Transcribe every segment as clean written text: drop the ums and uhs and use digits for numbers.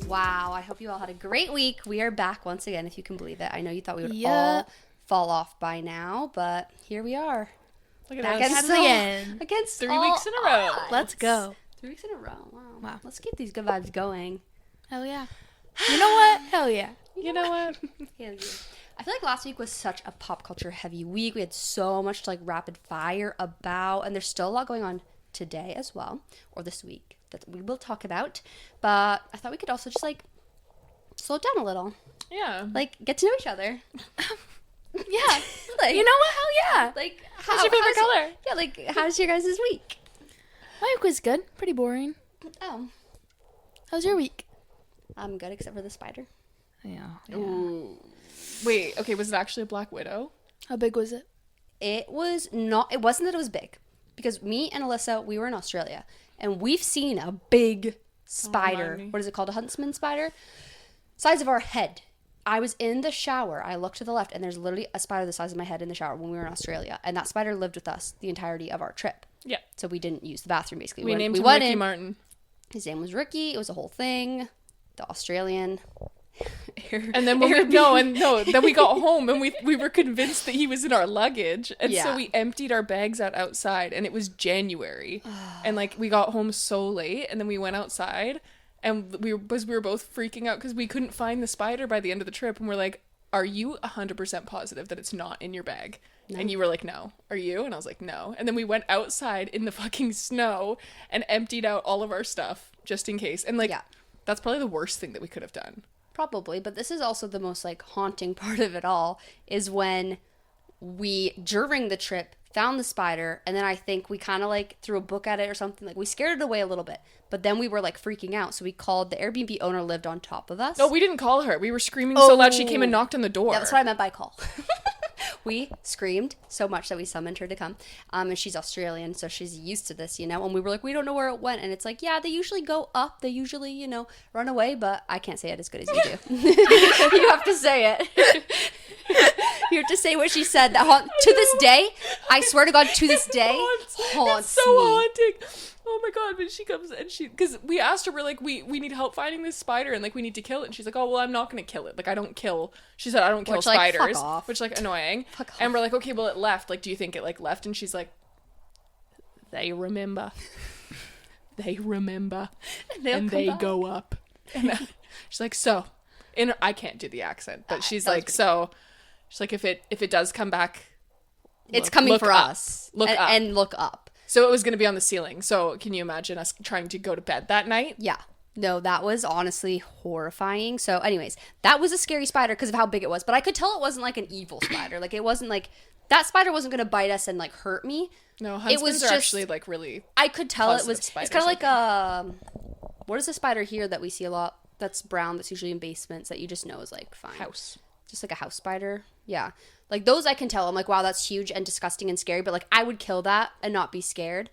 Wow, I hope you all had a great week. We are back once again, if you can believe it. I know you thought we would all fall off by now, but here we are. Look at back us. against 3 weeks in a row. Let's go. 3 weeks in a row. Wow. Let's keep these good vibes going. Hell yeah. You know what? Hell yeah. You know what? Hell yeah. I feel like last week was such a pop culture heavy week. We had so much to like rapid fire about, and there's still a lot going on today as well, or this week, that we will talk about. But I thought we could also just like slow down a little. Yeah. Like get to know each other. Yeah. Like, you know what? Hell yeah. Like What's your favorite color? Yeah, like how's your guys' week? My week was good. Pretty boring. Oh. How's your week? I'm good except for the spider. Yeah. Ooh. Wait, okay, was it actually a Black Widow? How big was it? It wasn't that it was big. Because me and Alyssa, we were in Australia. And we've seen a big spider. What is it called? A huntsman spider? Size of our head. I was in the shower. I looked to the left, and there's literally a spider the size of my head in the shower when we were in Australia. And that spider lived with us the entirety of our trip. Yeah. So we didn't use the bathroom, basically. We named him Ricky Martin. His name was Ricky. It was a whole thing. The Australian... And then then we got home and we were convinced that he was in our luggage, and so we emptied our bags out outside, and it was January and like we got home so late, and then we went outside and we were both freaking out because we couldn't find the spider by the end of the trip, and we're like, are you 100% positive that it's not in your bag? No. And you were like, no. Are you? And I was like, no. And then we went outside in the fucking snow and emptied out all of our stuff just in case, and like that's probably the worst thing that we could have done. Probably, but this is also the most like haunting part of it all, is when we, during the trip, found the spider, and then I think we kind of like threw a book at it or something. Like we scared it away a little bit, but then we were like freaking out, so we called the Airbnb owner. Lived on top of us. No, we didn't call her. We were screaming so loud she came and knocked on the door. Yeah, that's what I meant by call. We screamed so much that we summoned her to come. And she's Australian, so she's used to this, you know. And we were like, we don't know where it went. And it's like, yeah, they usually go up. They usually, you know, run away. But I can't say it as good as you do. You have to say it. You have to say what she said. To this day, I swear to God, to this day, haunts it's so me. haunting. Oh my God, when she comes and because we asked her, we're like, we need help finding this spider, and like we need to kill it, and she's like, oh well, I'm not gonna kill it, like I don't kill, she said, I don't kill spiders, like, fuck off. which like annoying. And we're like, okay, well it left, like do you think it like left? And she's like, they remember and they go up. And she's like, so I can't do the accent, but she's like, so she's like, if it does come back, it's coming for up. us. Look up. And look up. So it was going to be on the ceiling. So can you imagine us trying to go to bed that night? Yeah. No, that was honestly horrifying. So anyways, that was a scary spider because of how big it was. But I could tell it wasn't like an evil spider. Like it wasn't like, that spider wasn't going to bite us and like hurt me. No, huntsmans are actually like really I could tell it was, it's kind of like what is the spider here that we see a lot that's brown, that's usually in basements, that you just know is like fine. House. Just like a house spider. Yeah. Like those I can tell. I'm like, wow, that's huge and disgusting and scary. But like I would kill that and not be scared.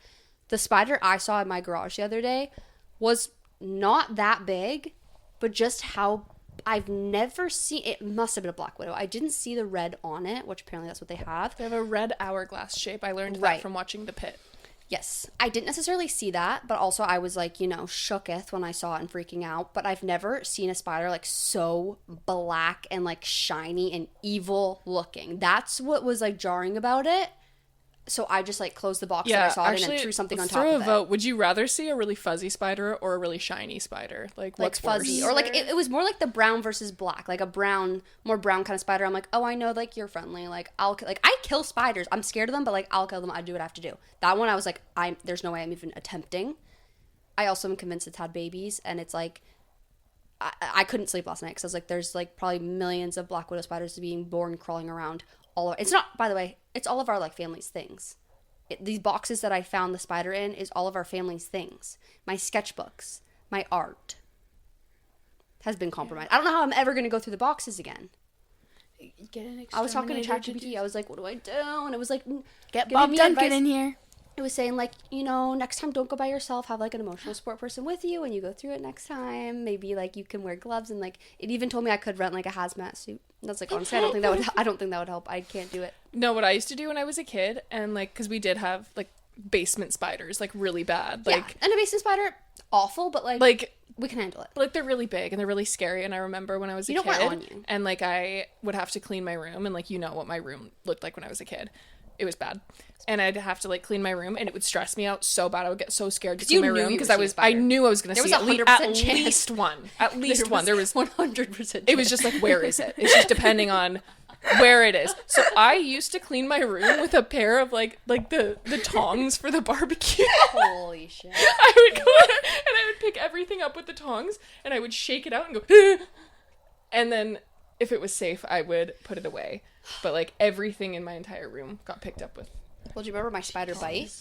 The spider I saw in my garage the other day was not that big, but just how I've never seen, it must have been a Black Widow. I didn't see the red on it, which apparently that's what they have. They have a red hourglass shape. I learned that from watching The Pit. Yes. I didn't necessarily see that, but also I was like, you know, shooketh when I saw it and freaking out. But I've never seen a spider like so black and like shiny and evil looking. That's what was like jarring about it. So I just like closed the box that I saw it in and threw something on top of it. Throw a vote. Would you rather see a really fuzzy spider or a really shiny spider? Like what's fuzzy worse? or like it was more like the brown versus black, like a more brown kind of spider. I'm like, oh, I know, like you're friendly. Like I kill spiders. I'm scared of them, but like I'll kill them. I do what I have to do. That one I was like, there's no way I'm even attempting. I also am convinced it's had babies, and it's like I couldn't sleep last night because I was like, there's like probably millions of Black Widow spiders being born crawling around. It's not, by the way, it's all of our like family's things. These boxes that I found the spider in is all of our family's things. My sketchbooks, my art has been compromised. I don't know how I'm ever going to go through the boxes again. I was talking to ChatGPT. I was like, what do I do? And it was like, get Bob Duncan in here. It was saying like, you know, next time don't go by yourself. Have like an emotional support person with you when you go through it next time. Maybe like you can wear gloves, and like it even told me I could rent like a hazmat suit. And that's like, honestly, I don't think that would help. I can't do it. No, what I used to do when I was a kid, and like because we did have like basement spiders, like really bad, like and a basement spider awful, but like we can handle it. But like they're really big and they're really scary. And I remember when I was a kid, on you. And like I would have to clean my room, and like what my room looked like when I was a kid. It was bad. And I'd have to like clean my room, and it would stress me out so bad. I would get so scared to clean my room because I knew I was going to see at least one. At least one. There was 100%. It was just like, where is it? It's just depending on where it is. So I used to clean my room with a pair of like the tongs for the barbecue. Holy shit. I would go in and I would pick everything up with the tongs, and I would shake it out and go, and then if it was safe, I would put it away. But like everything in my entire room got picked up with. Well, do you remember my spider bite?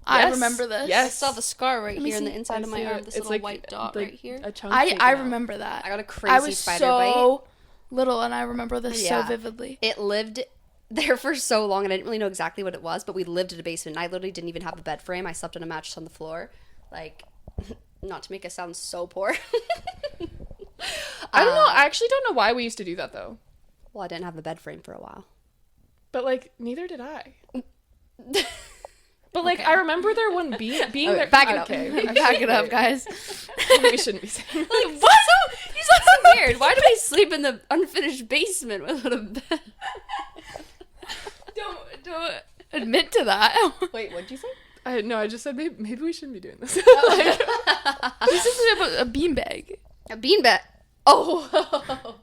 I remember this. Yes. I saw the scar right here in the inside of my arm. This little white dot right here. I remember that. I got a crazy spider bite. I was so little, and I remember this so vividly. It lived there for so long, and I didn't really know exactly what it was, but we lived in a basement, and I literally didn't even have a bed frame. I slept on a mattress on the floor. Like, not to make us sound so poor. I don't know. I actually don't know why we used to do that, though. Well, I didn't have a bed frame for a while. But, like, neither did I. But, like, I remember there one being there. Back it up. Back it up, guys. We shouldn't be saying Like, what? You sound so weird. Why do we sleep in the unfinished basement without a bed? Don't admit to that. Wait, what'd you say? I just said maybe we shouldn't be doing this. This isn't about a beanbag. A beanbag. Oh,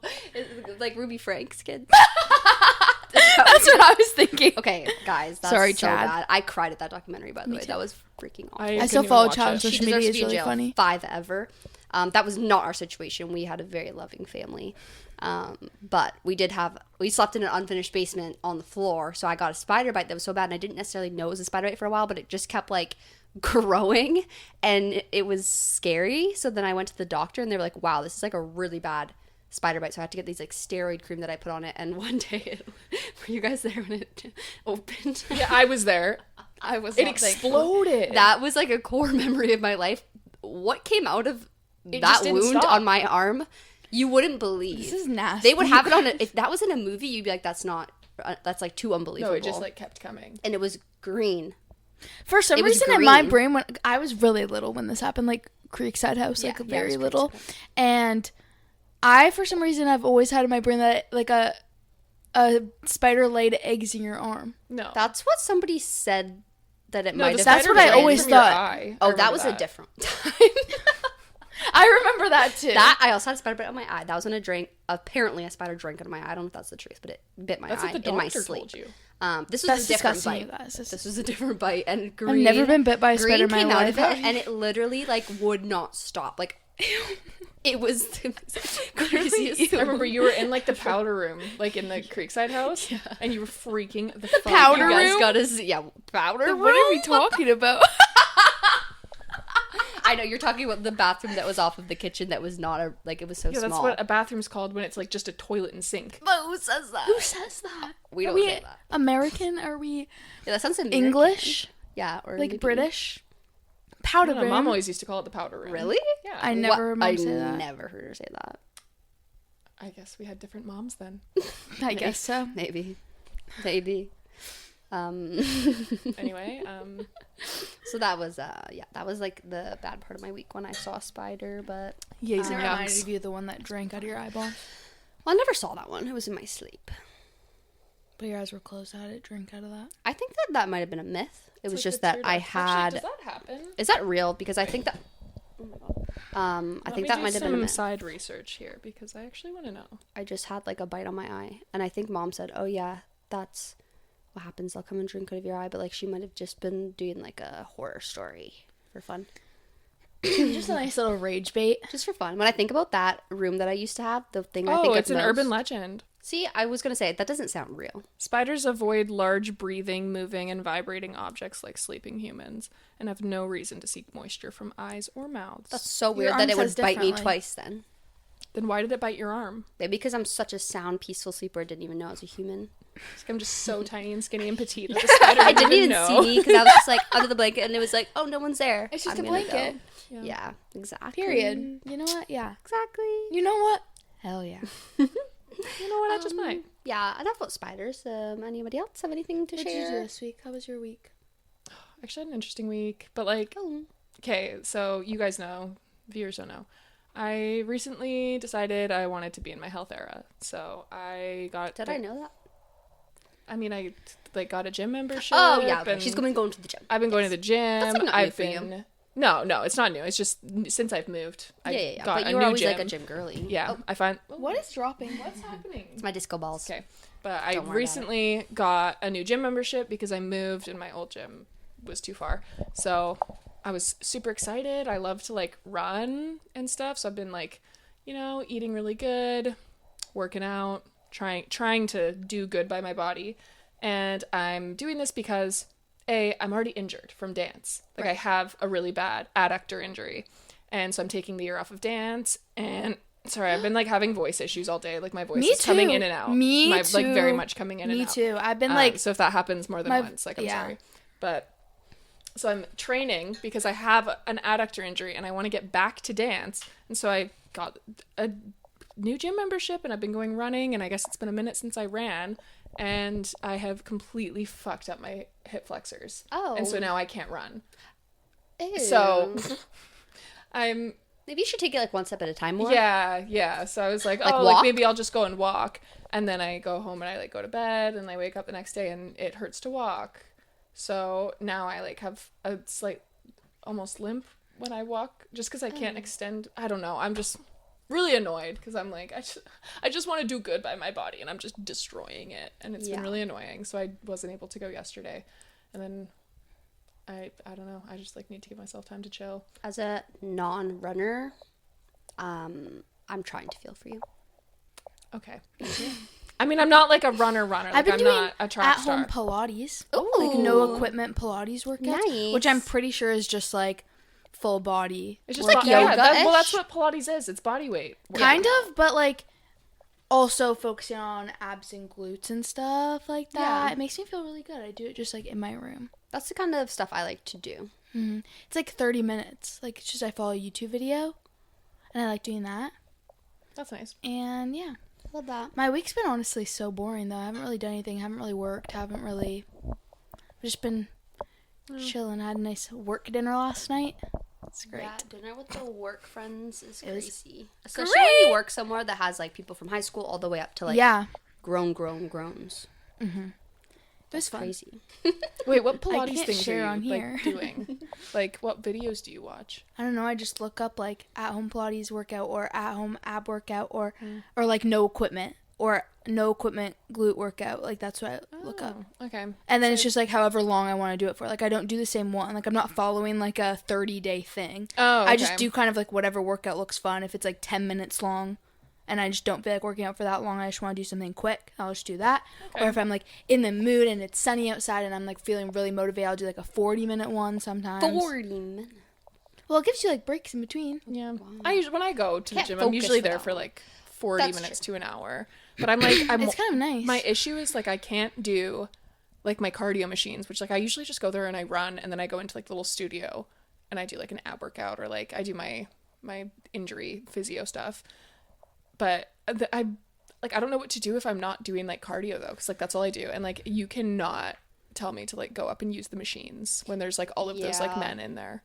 like Ruby Frank's kid. That's what I was thinking. Okay, guys, that's Sorry, so Chad. bad. I cried at that documentary, by the way. Too. That was freaking awful. I still follow Chad on social media. It's really funny. 5 ever. That was not our situation. We had a very loving family. But we slept in an unfinished basement on the floor. So I got a spider bite that was so bad. And I didn't necessarily know it was a spider bite for a while, but it just kept like growing and it was scary. So then I went to the doctor and they were like, wow, this is like a really bad spider bite. So I had to get these like steroid cream that I put on it. And one day, were you guys there when it opened? Yeah, I was there. I was. It exploded. That was like a core memory of my life. What came out of that wound on my arm? You wouldn't believe. This is nasty. They would have it on if that was in a movie, you'd be like, that's like too unbelievable. No, it just like kept coming. And it was green. For some reason in my brain, when I was really little when this happened, like Creekside House, like very little. And I, for some reason, I've always had in my brain that like a spider laid eggs in your arm. No. That's what somebody said that it might have. That's what I always thought. Oh, that was a different time. I remember that too. I also had a spider bite on my eye. That was when apparently a spider drank out of my eye. I don't know if that's the truth, but it bit my eye in my sleep. You. This was a different bite. You guys. This was a different bite, and green. I've never been bit by a spider in my came life. out of it, and it literally like would not stop. Like it was crazy. I remember you were in like the powder room, like in the Creekside House, and you were freaking the fuck powder out. room. Powder room. What are we talking about? I know you're talking about the bathroom that was off of the kitchen that was not it was so small. That's what a bathroom's called when it's like just a toilet and sink. But who says that? Who says that? We don't say that. American? Are we? Yeah, that sounds American. English? Yeah, or like maybe British? Powder room. Mom always used to call it the powder room. Really? Yeah. I never remember say that. I never heard her say that. I guess we had different moms then. I guess so. Maybe. Anyway, so that was that was like the bad part of my week when I saw a spider, but Yays and reminded of you the one that drank out of your eyeball. Well, I never saw that one. It was in my sleep. But your eyes were closed. How did it drink out of that? I think that might have been a myth. It was like just that I had. Actually, does that happen? Is that real? Because I think that. Oh my god. I think that might have been a myth. Side research here because I actually want to know. I just had like a bite on my eye, and I think Mom said, "Oh yeah, that's what happens. They'll come and drink out of your eye," but like she might have just been doing like a horror story for fun. Just a nice little rage bait. Just for fun. When I think about that room that I used to have, the thing I think of it's an most, urban legend. See, I was gonna say that doesn't sound real. Spiders avoid large breathing, moving, and vibrating objects like sleeping humans, and have no reason to seek moisture from eyes or mouths. That's so weird that it would bite me twice then. Then why did it bite your arm? Maybe because I'm such a sound, peaceful sleeper, I didn't even know I was a human. I'm just so tiny and skinny and petite that the spider I didn't even know. see me because I was just like under the blanket and it was like, oh, no one's there. It's just a blanket. Go. Yeah, exactly. Period. You know what? Yeah. Exactly. You know what? Hell yeah. You know what? I just might. Yeah, enough about spiders. Anybody else have anything to share? What did you do this week? How was your week? Actually, I had an interesting week, but like, Okay, so you guys know, viewers don't know. I recently decided I wanted to be in my health era. So I got... Did I know that? I mean, I like got a gym membership. Oh, yeah. Okay. She's been going to the gym. I've been going to the gym. That's like not new for you. No, it's not new. It's just since I've moved. Yeah. But you were always like a gym girly. Yeah, I find... What is dropping? What's happening? It's my disco balls. Okay. But I recently got a new gym membership because I moved and my old gym was too far. So I was super excited. I love to like run and stuff. So I've been like, eating really good, working out, trying to do good by my body. And I'm doing this because I'm already injured from dance. Like, right. I have a really bad adductor injury. And so I'm taking the year off of dance. And sorry, I've been like having voice issues all day. Like my voice is coming in and out. Me too. Like very much coming in and out. Me too. I've been like... So if that happens more than once, like I'm sorry. But so I'm training because I have an adductor injury and I want to get back to dance. And so I got a new gym membership and I've been going running. And I guess it's been a minute since I ran. And I have completely fucked up my hip flexors. Oh. And so now I can't run. Ew. So I'm... Maybe you should take it like one step at a time more. Yeah. So I was like, maybe I'll just go and walk. And then I go home and I like go to bed and I wake up the next day and it hurts to walk. So now I like have a slight almost limp when I walk just because I can't extend. I don't know. I'm just really annoyed because I'm like, I just want to do good by my body and I'm just destroying it. And it's been really annoying. So I wasn't able to go yesterday. And then I don't know. I just like need to give myself time to chill. As a non-runner, I'm trying to feel for you. Okay. I mean, I'm not like a runner. Like, I've been I'm doing not a track star. At-home Pilates. Like no equipment Pilates workouts. Nice. Which I'm pretty sure is just like full body. It's just like yoga. That's what Pilates is. It's body weight. Kind of, but like also focusing on abs and glutes and stuff like that. Yeah. It makes me feel really good. I do it just like in my room. That's the kind of stuff I like to do. Mm-hmm. It's like 30 minutes. Like it's just I follow a YouTube video and I like doing that. That's nice. And yeah. Love that. My week's been honestly so boring though. I haven't really done anything. Haven't really worked. I've just been chilling. I had a nice work dinner last night. It's great. Yeah, dinner with the work friends is crazy. Especially when you work somewhere that has like people from high school all the way up to like groans. Mm-hmm. It was fun. Crazy. Wait, what Pilates things are you like doing? Like, what videos do you watch? I don't know. I just look up like at-home Pilates workout or at-home ab workout or like no equipment or no equipment glute workout. Like that's what I look up. Okay. And then it's just like however long I want to do it for. Like I don't do the same one. Like I'm not following like a 30-day thing. Oh, okay. I just do kind of like whatever workout looks fun. If it's like 10 minutes long and I just don't feel like working out for that long, I just want to do something quick, I'll just do that. Okay. Or if I'm like in the mood and it's sunny outside and I'm like feeling really motivated, I'll do like a 40-minute one sometimes. 40 minutes. Well, it gives you like breaks in between. Yeah. Wow. When I go to the gym, I'm usually there for like 40 minutes to an hour. But I'm like, it's kind of nice. My issue is like I can't do like my cardio machines, which like I usually just go there and I run and then I go into like the little studio and I do like an ab workout or like I do my injury physio stuff. But I don't know what to do if I'm not doing like cardio though, because like that's all I do. And like you cannot tell me to like go up and use the machines when there's like all of those like men in there.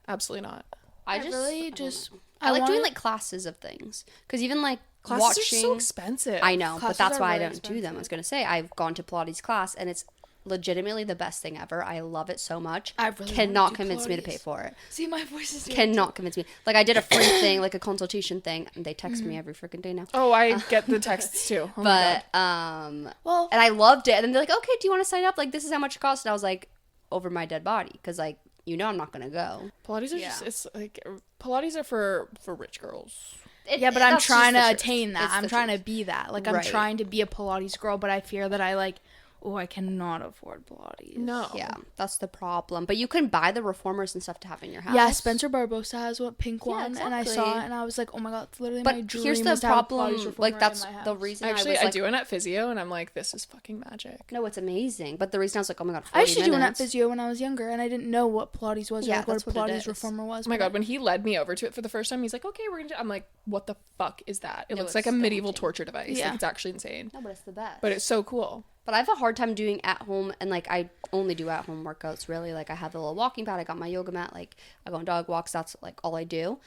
Absolutely not. I like doing like classes of things because even like classes are so expensive. I know, but that's why I don't do them. I was gonna say I've gone to Pilates class and it's legitimately the best thing ever. I love it so much. I really cannot convince me to pay for it. See, my voice is cannot convince me. Like I did a free thing, like a consultation thing, and they text me every freaking day now. Oh, I get the texts too. Oh but and I loved it. And then they're like, "Okay, do you want to sign up? Like this is how much it costs." And I was like, "Over my dead body," because like I'm not gonna go. Pilates are just it's like Pilates are for rich girls. But I'm trying to attain that. I'm trying to be that. Like I'm trying to be a Pilates girl, but I fear that I like. Oh, I cannot afford Pilates. No. Yeah, that's the problem. But you can buy the reformers and stuff to have in your house. Yeah, Spencer Barbosa has one pink one, exactly. And I saw it, and I was like, oh my god, it's literally my dream. But here's the problem. Like that's the reason. Actually, I do it at physio, and I'm like, this is fucking magic. No, it's amazing. But the reason I was like, oh my god, 40 I used to do one at physio when I was younger, and I didn't know what Pilates was. Yeah, or like what a Pilates reformer was. Oh my god, when he led me over to it for the first time, he's like, okay, we're gonna do. I'm like, what the fuck is that? It looks like a medieval torture device. Yeah, like, it's actually insane. No, but it's the best. But it's so cool. But I have a hard time doing at home, and like I only do at home workouts really. Like I have the little walking pad, I got my yoga mat, like I go on dog walks, that's like all I do.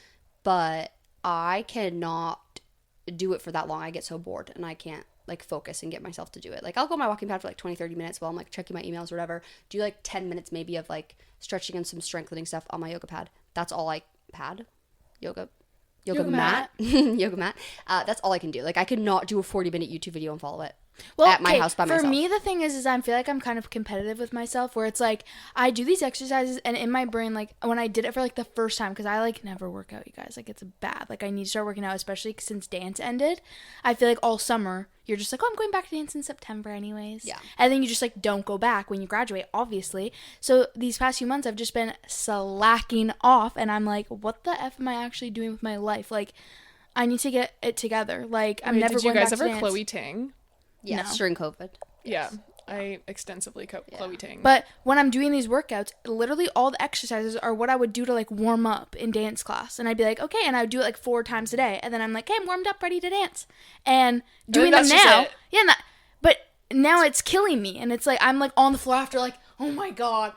But I cannot do it for that long. I get so bored and I can't like focus and get myself to do it. Like I'll go on my walking pad for like 20-30 minutes while I'm like checking my emails or whatever. Do like 10 minutes maybe of like stretching and some strengthening stuff on my yoga pad. That's all I yoga mat. Yoga mat. That's all I can do. Like I could not do a 40-minute YouTube video and follow it. Well, at my house by myself. For me, the thing is I feel like I'm kind of competitive with myself, where it's like I do these exercises, and in my brain, like when I did it for like the first time, because I like never work out, you guys, like it's bad. Like I need to start working out, especially since dance ended. I feel like all summer you're just like, oh, I'm going back to dance in September anyways. Yeah. And then you just like don't go back when you graduate, obviously. So these past few months I've just been slacking off, and I'm like, what the F am I actually doing with my life? Like I need to get it together. Like I'm never going back to dance. Did you guys ever Chloe Ting? Yes, no. During COVID. Yeah, I extensively Chloe Ting. But when I'm doing these workouts, literally all the exercises are what I would do to like warm up in dance class. And I'd be like, okay, and I would do it like 4 times a day. And then I'm like, hey, I'm warmed up, ready to dance. And doing them now. Yeah, but now it's killing me. And it's like, I'm like on the floor after like, oh my God.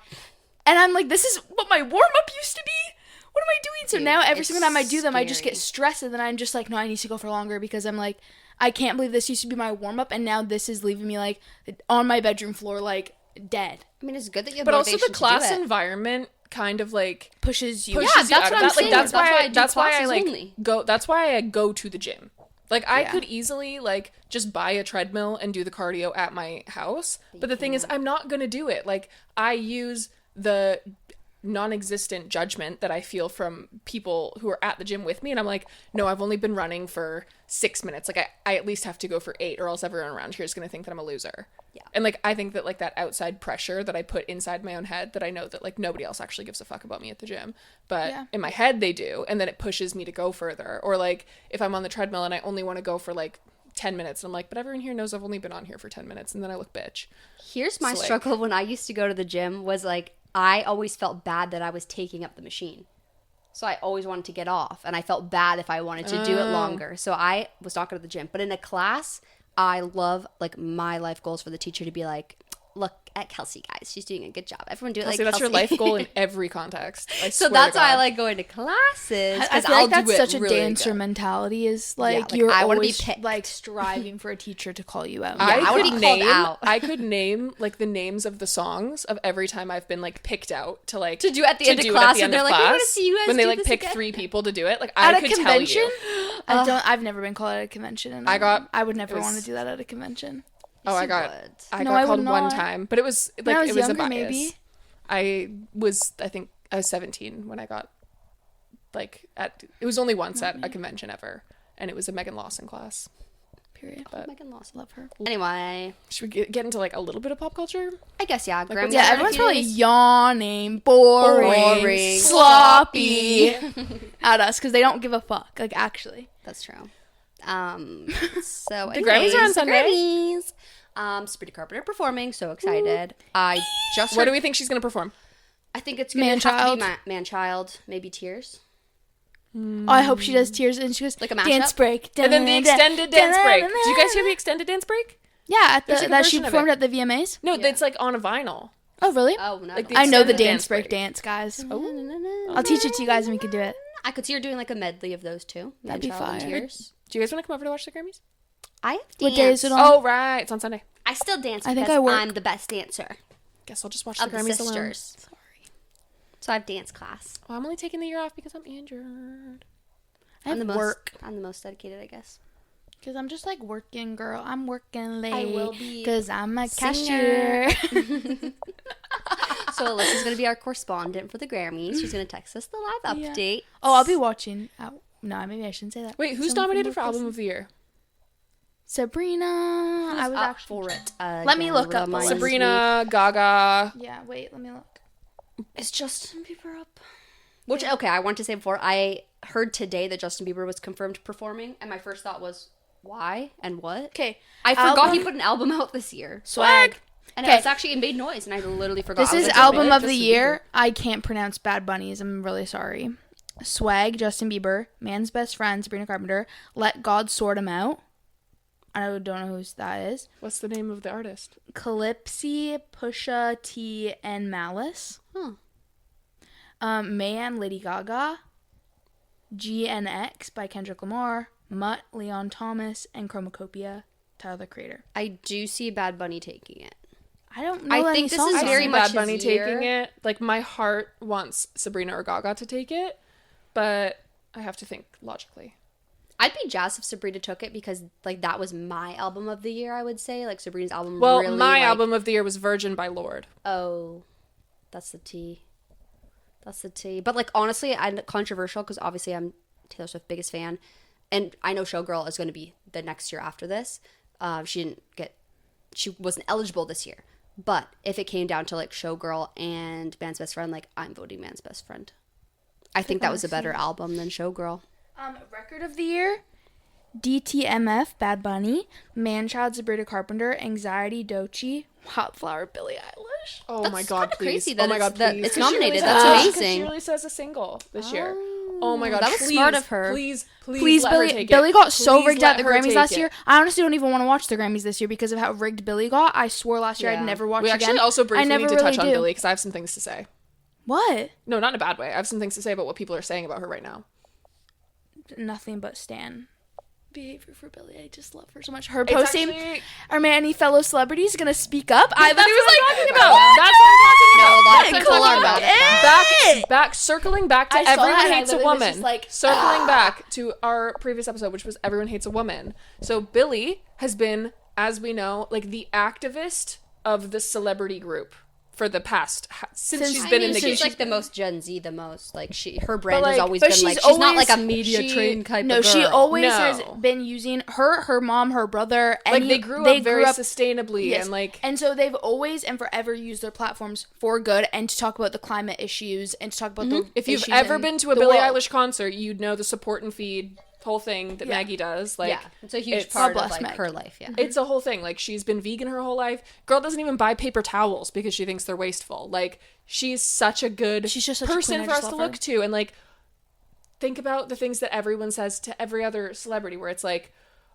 And I'm like, this is what my warm up used to be. What am I doing? So now every single time I do them, I just get stressed. And then I'm just like, no, I need to go for longer, because I'm like, I can't believe this used to be my warm-up, and now this is leaving me, like, on my bedroom floor, like, dead. I mean, it's good that you have But also the class environment kind of, like... pushes you. Yeah, that's what I'm saying. That's why I go to the gym. Like, I could easily, like, just buy a treadmill and do the cardio at my house. But the thing is, I'm not going to do it. Like, I use the non-existent judgment that I feel from people who are at the gym with me, and I'm like, no, I've only been running for 6 minutes, like I at least have to go for 8, or else everyone around here is going to think that I'm a loser. Yeah. And like I think that like that outside pressure that I put inside my own head, that I know that like nobody else actually gives a fuck about me at the gym, but in my head they do, and then it pushes me to go further. Or like if I'm on the treadmill and I only want to go for like 10 minutes, and I'm like, but everyone here knows I've only been on here for 10 minutes, and then I look bitch. Here's my struggle when I used to go to the gym was like, I always felt bad that I was taking up the machine. So I always wanted to get off. And I felt bad if I wanted to do it longer. So I was not going to the gym. But in a class, I love, like, my life goals for the teacher to be like, look at Kelsey, guys. She's doing a good job. Everyone do it Kelsey, like that's Kelsey. your life goal in every context. So that's why I like going to classes. I feel like that's such a really dancer mentality, is like, you're always like striving for a teacher to call you out. I would be called out. I could name like the names of the songs of every time I've been like picked out to like to do at the end of class, and they're like, I want to see you guys when they like pick again. 3 people to do it. Like at I could tell you. I've never been called at a convention, and I would never want to do that at a convention. Oh, I got called one time, but it was like it was a bias. Maybe. I think I was 17 when I got like it was only once at a convention ever, and it was a Megan Lawson class. Period. But Megan Lawson, love her. Anyway, should we get into like a little bit of pop culture? I guess yeah. Like, yeah, everyone's probably yawning, boring, sloppy at us because they don't give a fuck. Like actually, that's true. So the Grammys are on Sunday. Grammys. Sabrina Carpenter performing. So excited. What do we think she's gonna perform? I think it's gonna have to be Man-Child. Maybe Tears. Oh, I hope she does Tears, and she goes like a mashup? Dance break, and then the extended dance break. Did you guys hear the extended dance break? Yeah, that she performed at the VMAs. No, it's like on a vinyl. Oh really? Oh no. Like I know the dance break dance, guys. Oh. I'll teach it to you guys, and we can do it. I could see her doing like a medley of those two. That'd be fun. Tears. Do you guys want to come over to watch the Grammys? I have danced. What day is it on? Oh right, it's on Sunday. I still dance because I'm the best dancer. Guess I'll just watch the Grammys alone. Sorry. So I have dance class. Well, I'm only taking the year off because I'm injured. I'm the most dedicated, I guess. Because I'm just like working, girl. I'm working late. I will be. Because I'm a cashier. So Alyssa's going to be our correspondent for the Grammys. She's going to text us the live update. Oh, I'll be watching. No, maybe I shouldn't say that. Wait, who's nominated for Album of the Year? Sabrina. I was up for it. Let me look up. Sabrina, Gaga. Yeah, wait, let me look. Is Justin Bieber up? Which, okay, I want to say before, I heard today that Justin Bieber was confirmed performing, and my first thought was, why and what? Okay. I forgot he put an album out this year. Swag. And it's actually, it made noise, and I literally forgot. This is album of the year. I can't pronounce Bad Bunnies. I'm really sorry. Swag, Justin Bieber. Man's Best Friend, Sabrina Carpenter. Let God Sort 'Em Out. I don't know who that is. What's the name of the artist? Calypsy, Pusha T, and Malice. Mayan, Lady Gaga. GNX by Kendrick Lamar. Mutt, Leon Thomas, and Chromacopia, Tyler, the Creator. I do see Bad Bunny taking it. I don't know. I think this is very much Bad Bunny taking it. Like, my heart wants Sabrina or Gaga to take it, but I have to think logically. I'd be jazzed if Sabrina took it because, like, that was my album of the year, I would say. Like, Sabrina's album really, my album of the year was Virgin by Lorde. Oh, that's the tea. That's the tea. But, like, honestly, I'm controversial because, obviously, I'm Taylor Swift's biggest fan. And I know Showgirl is going to be the next year after this. She wasn't eligible this year. But if it came down to, like, Showgirl and Man's Best Friend, like, I'm voting Man's Best Friend. I think that was a better album than Showgirl. Record of the year, DTMF, Bad Bunny, Manchild, Sabrina Carpenter, Anxiety, Doechii, Wildflower, Billie Eilish. Oh my God, please. Crazy that oh my God, please. It's nominated. That's amazing. She released as a single this year. Oh my God, that was smart of her. Please, let her take it. Billie got so rigged at the Grammys last year. I honestly don't even want to watch the Grammys this year because of how rigged Billie got. I swore last year I'd never watch it again. We actually also briefly need to touch on Billie because I have some things to say. What? No, not in a bad way. I have some things to say about what people are saying about her right now. Nothing but stan behavior for Billie. I just love her so much. Her posting, are any fellow celebrities gonna speak up? That's what I'm talking about. That's what I'm talking about. Circling back to Everyone Hates a Woman. Circling back to our previous episode, which was Everyone Hates a Woman. So Billie has been, as we know, like the activist of the celebrity group for the past since she's been in the game. She's like the most Gen Z, the most like her brand has always been like she's not like a media trained type of girl. No, she always has been using her mom, her brother, like they grew up very sustainably and so they've always and forever used their platforms for good and to talk about the climate issues and to talk about the if you've ever been to a Billie Eilish concert, you'd know the support and feed whole thing that Maggie does. Like, it's a huge part of like her life. It's a whole thing. Like, she's been vegan her whole life. Girl doesn't even buy paper towels because she thinks they're wasteful. Like, she's such a good person for us to look to. And like, think about the things that everyone says to every other celebrity where it's like,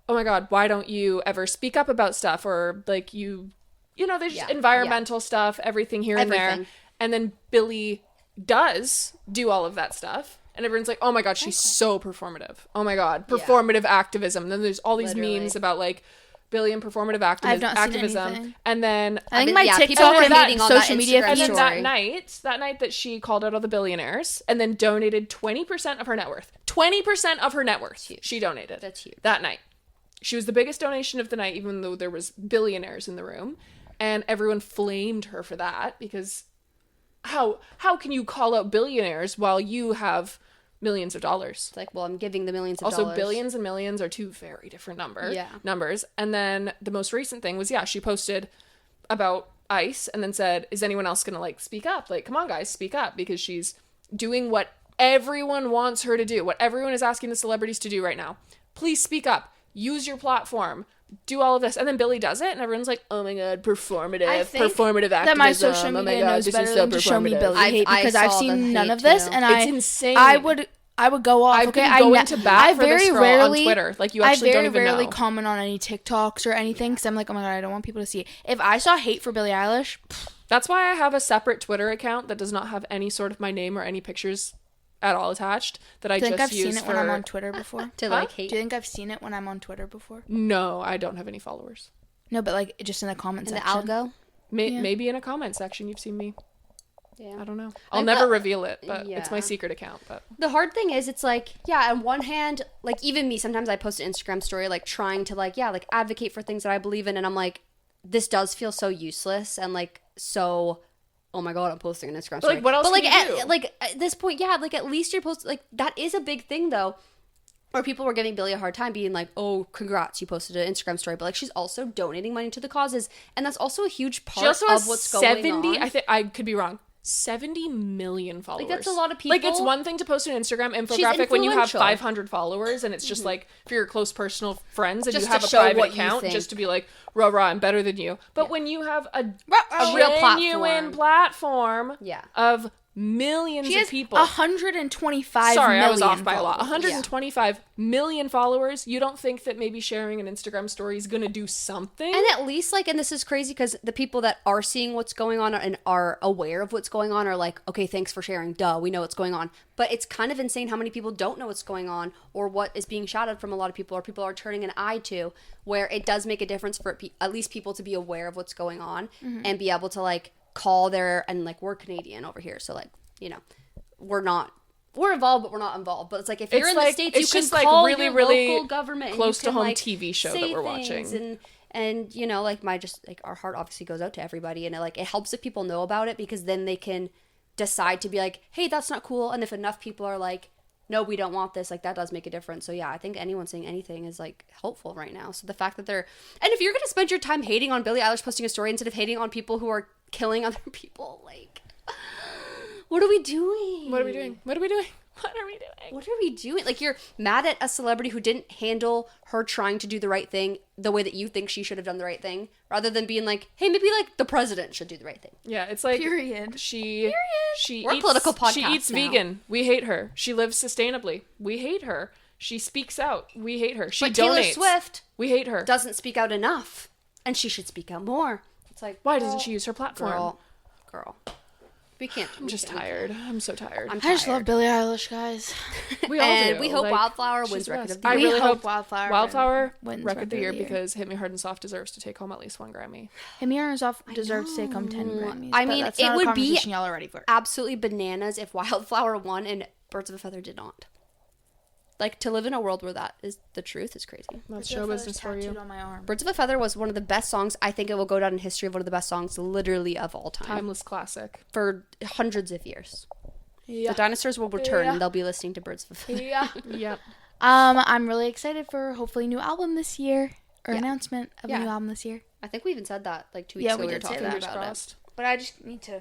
oh my God, why don't you ever speak up about stuff? Or like you know, there's just environmental stuff, everything here and there. And then Billie does do all of that stuff. And everyone's like, oh my God, she's so performative. Oh my God, performative activism. And then there's all these memes about like Billie and performative activism. And then I think my TikTok and social media and then that night that she called out all the billionaires and then donated 20% of her net worth. 20% of her net worth. She donated. That's huge. That night. She was the biggest donation of the night, even though there was billionaires in the room. And everyone flamed her for that because how can you call out billionaires while you have millions of dollars? It's like, well, I'm giving the millions of dollars. Also, billions and millions are two very different numbers. And then the most recent thing was, she posted about ICE and then said, is anyone else going to like speak up? Like, come on guys, speak up, because she's doing what everyone wants her to do, what everyone is asking the celebrities to do right now. Please speak up, use your platform, do all of this. And then Billie does it and everyone's like, oh my God, performative activism. That my social media knows better than to show me Billie hate because I've seen none of this and it's insane. I would go off. I've been going to bat for this girl on Twitter. Like, you actually don't even know. I very rarely comment on any TikToks or anything because I'm like, oh my God, I don't want people to see it. If I saw hate for Billie Eilish, that's why I have a separate Twitter account that does not have any sort of my name or any pictures at all attached that I just use. Do you think I've seen it when I'm on Twitter before? Like hate? Do you think I've seen it when I'm on Twitter before? No, I don't have any followers. No, but like just in the comment section. The algo? Maybe in a comment section you've seen me. Yeah. I don't know. I'll never reveal it, but it's my secret account. But the hard thing is, it's like, on one hand, like even me, sometimes I post an Instagram story, like trying to like advocate for things that I believe in. And I'm like, this does feel so useless. And like, so, oh my God, I'm posting an Instagram story. Like, what else can you do? Like at this point, like at least you're posting, like that is a big thing though. Or people were giving Billie a hard time being like, oh, congrats, you posted an Instagram story. But like, she's also donating money to the causes. And that's also a huge part of what's going on. I think I could be wrong. 70 million followers. Like, that's a lot of people. Like, it's one thing to post an Instagram infographic when you have 500 followers and it's just like for your close personal friends and just you have a private account just to be like, rah rah, I'm better than you. But when you have a real genuine platform of millions of people. 125 Sorry, million I was off by a lot. followers. 125 million followers. You don't think that maybe sharing an Instagram story is going to do something? And at least, like, and this is crazy because the people that are seeing what's going on and are aware of what's going on are like, okay, thanks for sharing. Duh, we know what's going on. But it's kind of insane how many people don't know what's going on or what is being shouted from a lot of people or people are turning an eye to, where it does make a difference for at least people to be aware of what's going on and be able to, like, call their, and like, we're Canadian over here, so like, you know, we're involved, but we're not involved. But it's like, if you're in the States, you can call your local government close and you to home like, TV show that we're watching. And you know, like, our heart obviously goes out to everybody, and it helps if people know about it, because then they can decide to be like, hey, that's not cool. And if enough people are like, no, we don't want this, like, that does make a difference. So yeah, I think anyone saying anything is like helpful right now. So the fact that and if you're gonna spend your time hating on Billie Eilish posting a story instead of hating on people who are killing other people, like, what are we doing? What are we doing? Like, you're mad at a celebrity who didn't handle her trying to do the right thing the way that you think she should have done the right thing, rather than being like, hey, maybe like the president should do the right thing. Yeah, it's like, Period. She We're a political podcast. She eats vegan. We hate her. She lives sustainably. We hate her. She speaks out. We hate her. She but donates. Taylor Swift, we hate her. Doesn't speak out enough, and she should speak out more. It's like, why doesn't she use her platform? Girl. We can't. I'm just tired. I'm so tired. I just love Billie Eilish, guys. We all do. We hope Wildflower wins Record of the Year. I really hope Wildflower wins Record of the Year, because Hit Me Hard and Soft deserves to take home at least 1 Grammy. Hit Me Hard and Soft deserves to take home 10 Grammys. I mean, that's it would be y'all are ready for. Absolutely bananas if Wildflower won and Birds of a Feather did not. Like, to live in a world where that is the truth is crazy. That's show business for you. On my arm. Birds of a Feather was one of the best songs. I think it will go down in history of one of the best songs, literally, of all time. Timeless classic. For hundreds of years. Yeah. The dinosaurs will return, and they'll be listening to Birds of a Feather. Yeah. Yep. I'm really excited for hopefully a new album this year, or announcement of a new album this year. I think we even said that like 2 weeks ago. We were talking about it. But I just need to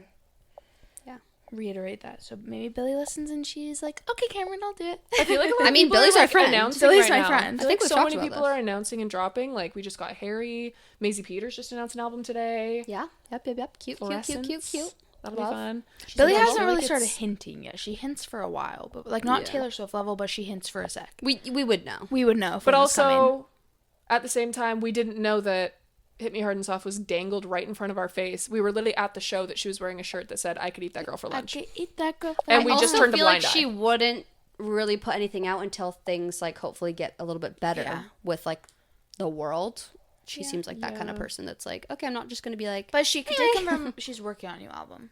reiterate that. So maybe Billie listens and she's like, okay, Cameron, I'll do it. I feel like Billie's our friend. Billie's my friend. I think so many people are announcing and dropping. Like, we just got Harry. Maisie Peters just announced an album today. Yeah. Yep. Cute. That'll be fun. Billie hasn't really started hinting yet. She hints for a while, but like not Taylor Swift level, but she hints for a sec. We would know. We would know. But also, at the same time, we didn't know that Hit Me Hard and Soft was dangled right in front of our face. We were literally at the show that she was wearing a shirt that said, I could eat that girl for lunch. I could eat that girl for lunch. And we just turned a blind eye. She wouldn't really put anything out until things like hopefully get a little bit better with like the world. She seems like that kind of person that's like, okay, I'm not just going to be like. But she could take confirm she's working on a new album.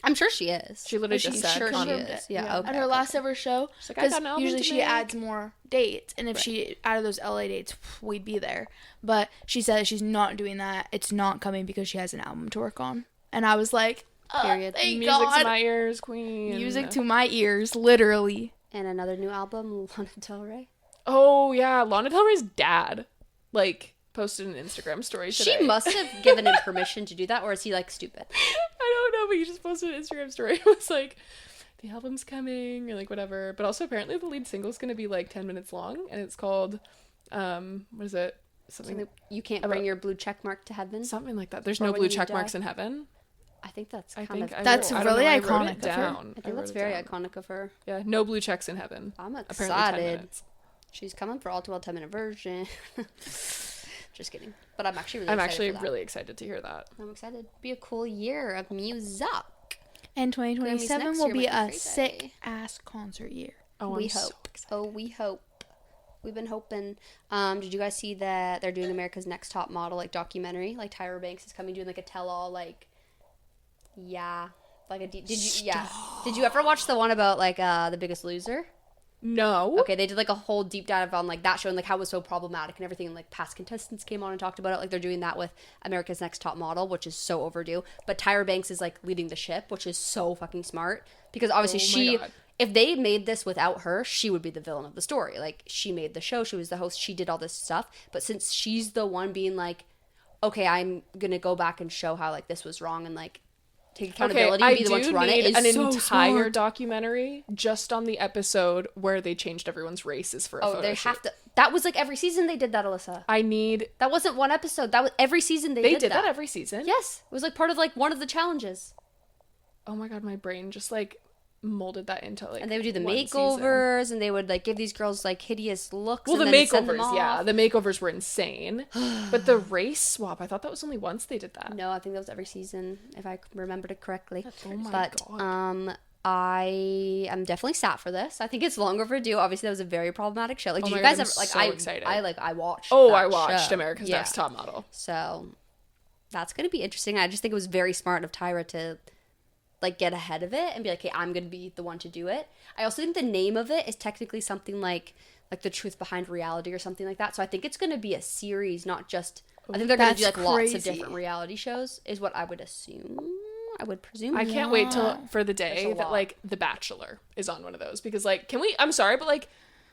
I'm sure she is. She literally just said sure she is. Yeah. Okay, at her last ever show, because like, usually she adds more dates, and if she added those LA dates, we'd be there. But she said she's not doing that. It's not coming because she has an album to work on. And I was like, period. Thank Music God. to my ears, queen. Music to my ears, literally. And another new album, Lana Del Rey. Oh yeah, Lana Del Rey's dad, like, posted an Instagram story today. She must have given him permission to do that, or is he like stupid? I don't know, but he just posted an Instagram story. It was like, the album's coming, or like whatever. But also apparently the lead single is going to be like 10 minutes long, and it's called, what is it? Something you can't bring your blue check mark to heaven. Something like that. There's no blue check marks in heaven. I think that's that's really iconic of her. I think that's very iconic of her. Yeah, no blue checks in heaven. I'm excited. She's coming for all too well 10-minute version. Just kidding. But I'm actually really excited to hear that. I'm excited. Be a cool year of music. And 2027 will be a sick-ass concert year. Oh, we hope. We hope. We've been hoping. Did you guys see that they're doing America's Next Top Model, like, documentary? Like, Tyra Banks is coming doing, like, a tell-all, like, like a did you ever watch the one about, like, The Biggest Loser? No. Okay, they did like a whole deep dive on like that show and like how it was so problematic and everything, and like past contestants came on and talked about it. Like they're doing that with America's Next Top Model, which is so overdue. But Tyra Banks is like leading the ship, which is so fucking smart, because obviously if they made this without her, she would be the villain of the story. Like, she made the show, she was the host, she did all this stuff, but since she's the one being like, okay, I'm gonna go back and show how like this was wrong and like take accountability and be the one to run it, is an so entire smart. Documentary just on the episode where they changed everyone's races for a photo shoot. Have to. That was like every season they did that, Alyssa. That wasn't one episode. That was every season they did that. Every season? Yes. It was like part of like one of the challenges. Oh my God, my brain just like molded that into like. And they would do the makeovers, season. And they would like give these girls like hideous looks. Well, and the then makeovers, yeah, the makeovers were insane. But the race swap, I thought that was only once they did that. No, I think that was every season, if I remembered it correctly. Oh my god. I am definitely sat for this. I think it's long overdue. Obviously, that was a very problematic show. Like, do you guys ever like? So excited. I watched. I watched America's Next Top Model. So that's gonna be interesting. I just think it was very smart of Tyra to like get ahead of it and be like, "Hey, I'm gonna be the one to do it." I also think the name of it is technically something like the truth behind reality or something like that. So I think it's gonna be a series, not just. I think they're gonna do like lots of different reality shows. Is what I would assume. I would presume. I can't wait for the day that like The Bachelor is on one of those, because like I'm sorry, but like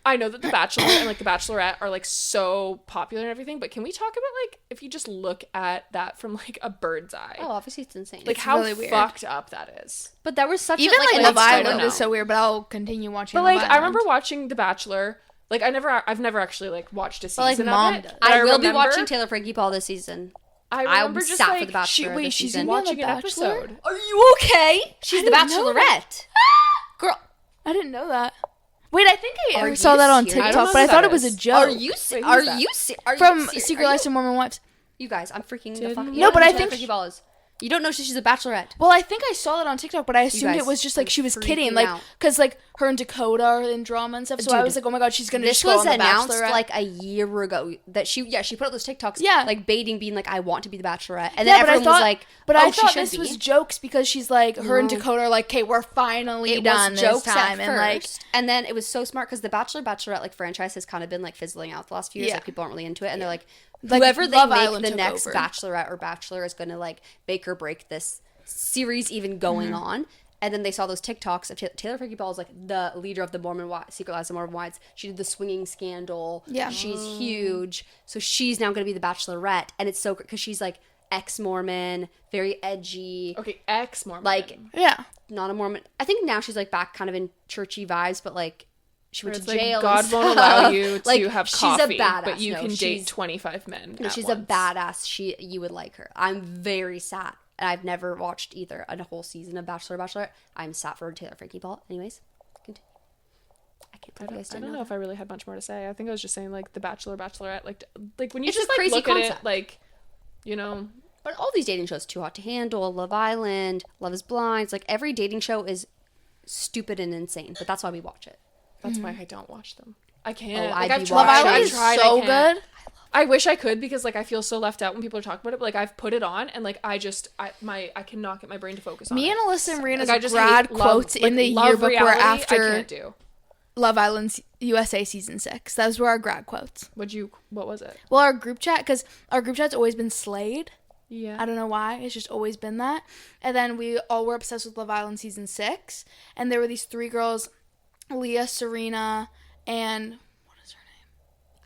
I know that The Bachelor and like The Bachelorette are like so popular and everything, but can we talk about like if you just look at that from like a bird's eye? Oh, obviously it's insane. Like it's how really fucked up that is. But that was such even like Love Island is so weird, but I'll continue watching. But like I remember watching The Bachelor. Like I've never actually like watched a season of it. I will be watching Taylor Frankie Paul this season. I remember just sat for The Bachelor. She's watching an episode. Are you okay? She's the Bachelorette. Girl, I didn't know that. Wait, I think I saw that on TikTok, but I thought it was a joke. Are you from Secret Lives of Mormon Wives? You guys, I'm freaking the fuck. No, but I think Frankie Paul is. You don't know she's a Bachelorette. Well, I think I saw that on TikTok, but I assumed it was just like she was kidding, like because like her and Dakota are in drama and stuff. So I was like, oh my god, she's gonna. This was announced like a year ago that she put out those TikToks, like baiting, being like, I want to be the Bachelorette, and then everyone was like, but I thought this was jokes because she's like her and Dakota are like, okay, we're finally done this time, and like, and then it was so smart because the Bachelorette like franchise has kind of been like fizzling out the last few years. Like people aren't really into it, and they're like whoever they make the next Bachelorette or Bachelor is gonna like make or break this series even going on. And then they saw those TikToks of Taylor Frankie Paul is like the leader of the Secret Lives of Mormon Wives. She did the swinging scandal. Yeah, she's huge. So she's now going to be the Bachelorette, and it's so great because she's like ex-Mormon, very edgy. Okay, ex-Mormon. Like not a Mormon. I think now she's like back kind of in churchy vibes, but like she went to jail. God won't allow you to have coffee, she's a badass, but you can date 25 men. No, she's a badass. You would like her. I'm very sad. And I've never watched either a whole season of Bachelor or Bachelorette. I'm sat for Taylor Frankie Paul. Anyways, continue. I don't know if I really had much more to say. I think I was just saying like the Bachelor, Bachelorette, like when you it's just like crazy look concept. at it, like, you know. But all these dating shows, Too Hot to Handle, Love Island, Love Is Blind, it's like every dating show is stupid and insane. But that's why we watch it. That's why I don't watch them. I can't. Oh, Love Island is so good. I wish I could because like I feel so left out when people are talking about it. But like I've put it on and like I cannot get my brain to focus on it. Me and Alyssa and Rena's grad quotes in the yearbook were after I can't do. Love Island's USA season 6. Those were our grad quotes. What was it? Well, our group chat, because our group chat's always been Slade. Yeah. I don't know why. It's just always been that. And then we all were obsessed with Love Island season 6. And there were these 3 girls, Leah, Serena, and what is her name?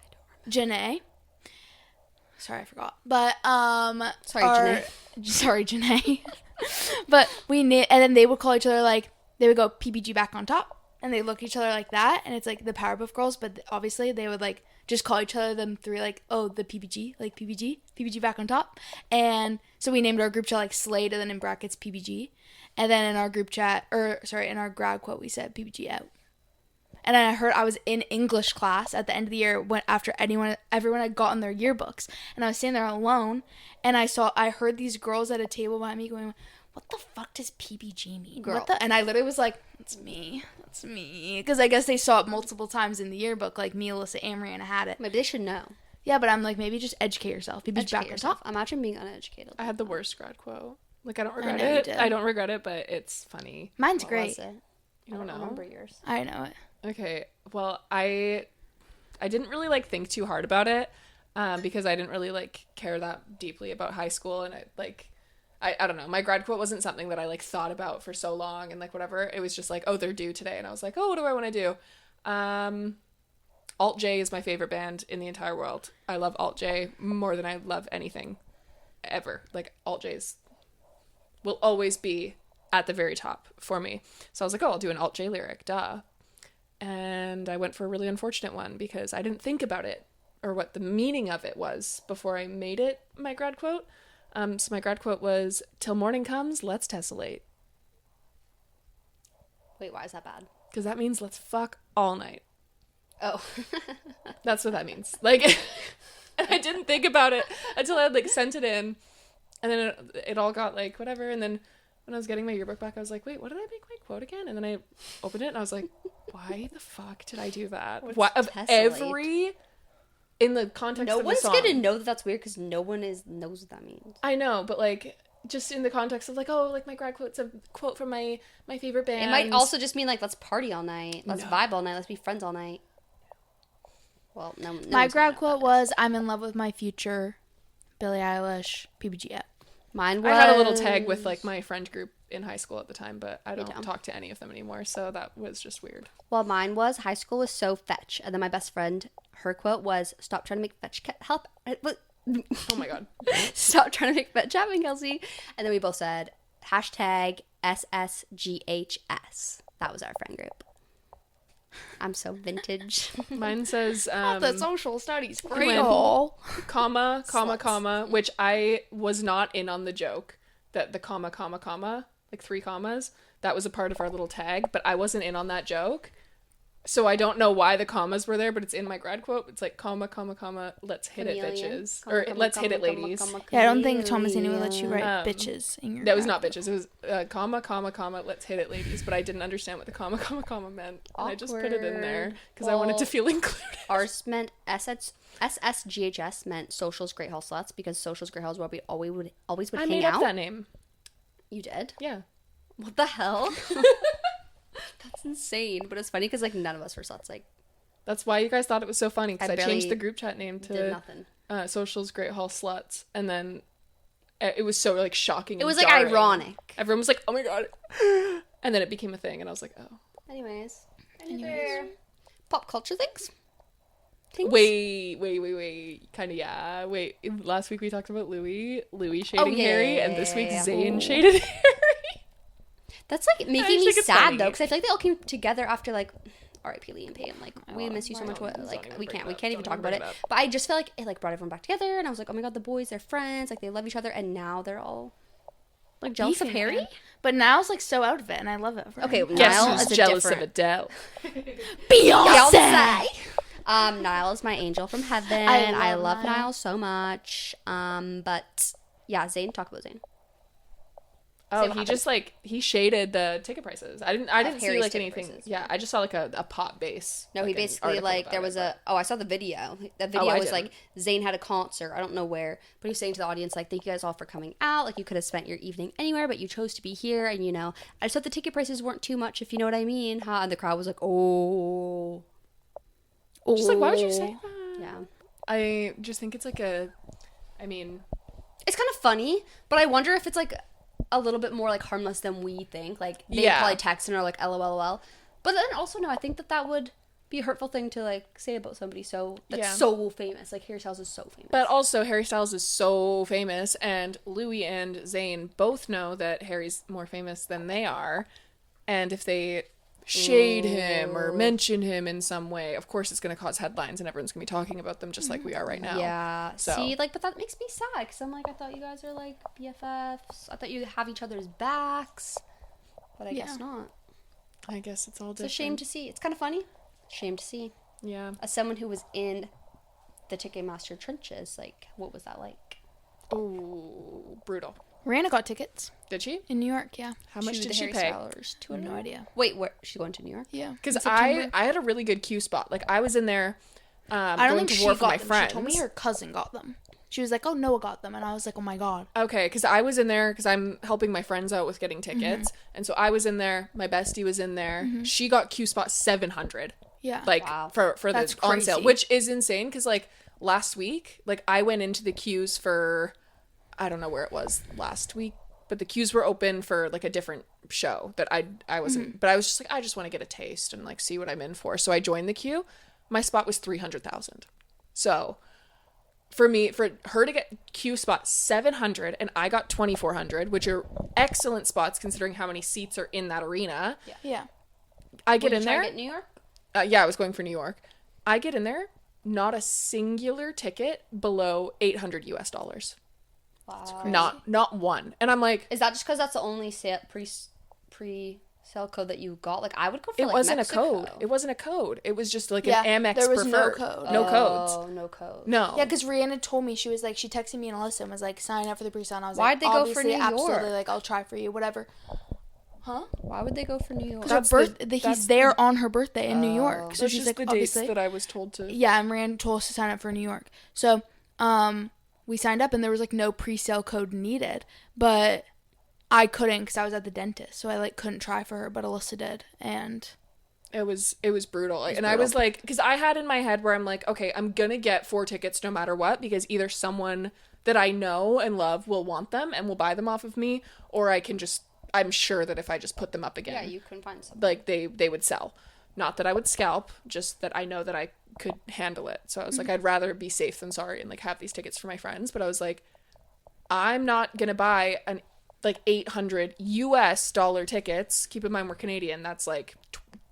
I don't remember. Janae. Sorry, I forgot. But sorry, Janae. But and then they would call each other like they would go PBG back on top, and they look at each other like that, and it's like the Powerpuff Girls. But obviously they would like just call each other them 3 like the PBG like PBG back on top, and so we named our group chat like Slade and then in brackets PBG, and then in our group chat in our grad quote we said PBG out. And I was in English class at the end of the year after everyone had gotten their yearbooks. And I was sitting there alone. And I heard these girls at a table behind me going, what the fuck does PBG mean? Girl. And I literally was like, it's me. Because I guess they saw it multiple times in the yearbook. Like me, Alyssa, Amory, and I had it. Maybe they should know. Yeah, but I'm like, maybe just educate yourself. PBG back on top. Imagine being uneducated. I had the worst grad quote. Like, I don't regret it. I don't regret it, but it's funny. Mine's great. Was it? You don't know? I remember yours. I know it. Okay, well, I didn't really like think too hard about it because I didn't really like care that deeply about high school, and I don't know, my grad quote wasn't something that I like thought about for so long, and like whatever, it was just like, oh, they're due today, and I was like, oh, what do I want to do? Alt J is my favorite band in the entire world. I love Alt J more than I love anything ever. Like Alt J's will always be at the very top for me. So I was like, oh, I'll do an Alt J lyric, duh. And I went for a really unfortunate one because I didn't think about it or what the meaning of it was before I made it my grad quote. So my grad quote was, till morning comes, let's tessellate. Wait, why is that bad? Because that means let's fuck all night. Oh. That's what that means. Like, I didn't think about it until I had, like, sent it in. And then it all got, like, whatever. And then when I was getting my yearbook back, I was like, wait, what did I make my quote again? And then I opened it and I was like, why the fuck did I do that? What of every... In the context of the song. No one's gonna know that that's weird because no one knows what that means. I know, but, like... Just in the context of, like, oh, like, my grad quote's a quote from my favorite band. It might also just mean, like, let's party all night. Let's vibe all night. Let's be friends all night. Well, no my grad quote was, I'm in love with my future, Billie Eilish, PBGF. Mine was... I had a little tag with, like, my friend group in high school at the time, but I don't talk to any of them anymore, so that was just weird. Well, mine was, high school was so fetch. And then my best friend, her quote was, stop trying to make fetch help... Oh my god. Stop trying to make fetch happen, Kelsey. And then we both said hashtag SSGHS. That was our friend group. I'm so vintage. Mine says the social studies comma, which I was not in on the joke that the comma, like 3 commas, that was a part of our little tag, but I wasn't in on that joke. So I don't know why the commas were there, but it's in my grad quote. It's like, comma, let's hit it, bitches. Or let's hit it, ladies. Yeah, I don't think Thomasini would let you write bitches in your That was not bitches. It was comma, let's hit it, ladies. But I didn't understand what the comma meant. And I just put it in there because I wanted to feel included. Ours meant SSGHS meant Socials Great Hall Sluts because Socials Great Hall is where we always would hang out. I made up that name. You did? Yeah. What the hell? That's insane, but it's funny because like none of us were sluts. Like, that's why you guys thought it was so funny because I changed the group chat name to nothing. Socials Great Hall Sluts, and then it was so like shocking. It was like jarring. Ironic. Everyone was like, "Oh my god," and then it became a thing, and I was like, "Oh." Anyways. Pop culture things. Wait. Kind of, yeah. Wait, last week we talked about Louis shading Harry, and this week Zayn shaded Harry. That's like making me sad though, because I feel like they all came together after like R.I.P. Lee and Payne. Like we miss you so much. Like we can't even talk about it. But I just feel like it like brought everyone back together, and I was like, oh my god, the boys, they're friends, like they love each other, and now they're all like jealous of Harry. But Niall's like so out of it, and I love it. Okay, Niall is jealous of Adele. Beyonce. Niall is my angel from heaven. I love Niall so much. But yeah, Zayn, talk about Zayn. Oh, he just like he shaded the ticket prices. I didn't see like anything. Prices. Yeah, I just saw like a pop base. No, like, he basically like there was I saw the video. The video was like Zayn had a concert. I don't know where, but he was saying to the audience like, thank you guys all for coming out. Like you could have spent your evening anywhere, but you chose to be here. And you know, I just thought the ticket prices weren't too much, if you know what I mean. Huh? And the crowd was like, oh. Just like, why would you say that? Yeah. I just think it's like it's kind of funny, but I wonder if it's like a little bit more like harmless than we think. Like they probably text and are like LOL. But then also no, I think that would be a hurtful thing to like say about somebody so famous. Like Harry Styles is so famous. But also Harry Styles is so famous, and Louis and Zayn both know that Harry's more famous than they are. And if they shade him or mention him in some way, of course it's going to cause headlines and everyone's going to be talking about them just like we are right now. Yeah. So. See, like, but that makes me sad because I'm like, I thought you guys are like BFFs. I thought you have each other's backs, but I guess not. I guess it's all different. It's a shame to see. It's kind of funny. Shame to see. Yeah. As someone who was in the Ticketmaster trenches, like, what was that like? Oh, brutal. Rihanna got tickets. Did she? In New York, yeah. How much did she pay? I have no idea. Wait, where? She's going to New York? Yeah. Because I had a really good queue spot. Like, I was in there I don't think to war she for my got them. friends. She told me her cousin got them. She was like, oh, Noah got them. And I was like, oh, my God. Okay, because I was in there because I'm helping my friends out with getting tickets. Mm-hmm. And so I was in there. My bestie was in there. Mm-hmm. She got queue spot 700. Yeah. Like, for the on sale, which is insane because, like, last week, like, I went into the queues for, I don't know where it was last week, but the queues were open for like a different show that I wasn't, but I was just like, I just want to get a taste and like see what I'm in for. So I joined the queue. My spot was 300,000. So for her to get queue spot 700 and I got 2,400, which are excellent spots considering how many seats are in that arena. Yeah. I get in there. Get New York? Yeah, I was going for New York. I get in there. Not a singular ticket below $800 US. Wow. Not one. And I'm like, is that just because that's the only pre cell code that you got? Like, I would go for, it like, wasn't Mexico. a code. It wasn't a code. It was just like an Amex there was preferred. no code. No codes. Oh, no codes. No. Yeah, because Rihanna told me, she was like, she texted me and Alyssa and was like, sign up for the pre-sale. And I was Why'd like, they go for obviously, New York? absolutely, like, I'll try for you, whatever. Huh? Why would they go for New York? Because he's there on her birthday in New York. So that's she's just like, the dates obviously. that I was told to. Yeah, and Miranda told us to sign up for New York. So, we signed up and there was like no pre-sale code needed, but I couldn't because I was at the dentist. So I like couldn't try for her, but Alyssa did. And it was brutal. I was like, because I had in my head where I'm like, okay, I'm going to get 4 tickets no matter what, because either someone that I know and love will want them and will buy them off of me, or I can just, I'm sure that if I just put them up again, yeah, you can find something. like they would sell. Not that I would scalp, just that I know that I could handle it. So I was like, I'd rather be safe than sorry and like have these tickets for my friends. But I was like, I'm not gonna buy an like $800 US tickets. Keep in mind we're Canadian. That's like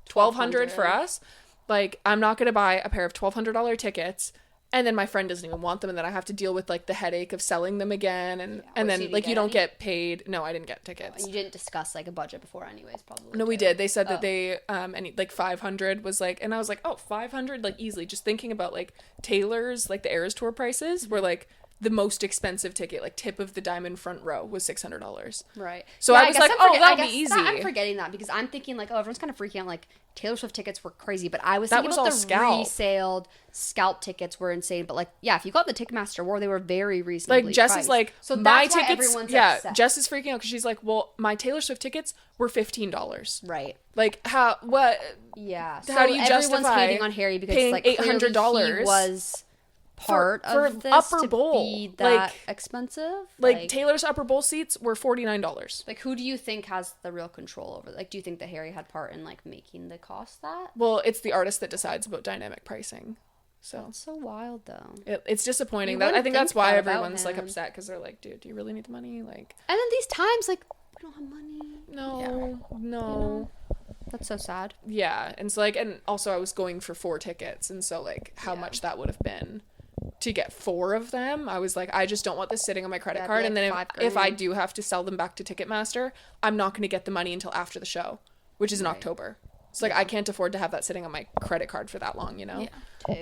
$1,200 for us. Like, I'm not gonna buy a pair of $1,200 tickets, and then my friend doesn't even want them, and then I have to deal with like the headache of selling them again, and then like you don't get paid. No, I didn't get tickets. You didn't discuss like a budget before, anyways, probably. No, we did. They said that they like 500 was like, and I was like, oh, 500, like easily. Just thinking about like Taylor's, like the Eras Tour prices were like the most expensive ticket, like tip of the diamond front row was $600. Right. So yeah, I was like, that'll be easy. I'm forgetting that because I'm thinking like, oh, everyone's kind of freaking out. Like Taylor Swift tickets were crazy, but I was thinking about the resaled scalp tickets were insane. But like, yeah, if you got the Ticketmaster War, they were very reasonably like Jess priced. is like, so my that's why tickets. everyone's Yeah, upset. Jess is freaking out because she's like, well, my Taylor Swift tickets were $15. Right. Like how? What? Yeah. So how do you everyone's justify hating on Harry because paying like $800 he was part for of this upper to bowl be that like expensive. Like Taylor's upper bowl seats were $49. Like, who do you think has the real control over? Like, do you think that Harry had part in like making the cost that? Well, it's the artist that decides about dynamic pricing. So That's so wild, though. It's disappointing. You That I wouldn't think think that's why that about everyone's like him. upset because they're like, dude, do you really need the money? Like, And then these times, like, we don't have money. no. You know? That's so sad. Yeah, and so like, and also I was going for 4 tickets, and so like, how much that would have been to get 4 of them. I was like, I just don't want this sitting on my credit card, like and then if I $5,000. do have to sell them back to Ticketmaster, I'm not going to get the money until after the show, which is in Right. October. So like, I can't afford to have that sitting on my credit card for that long, you know? Yeah.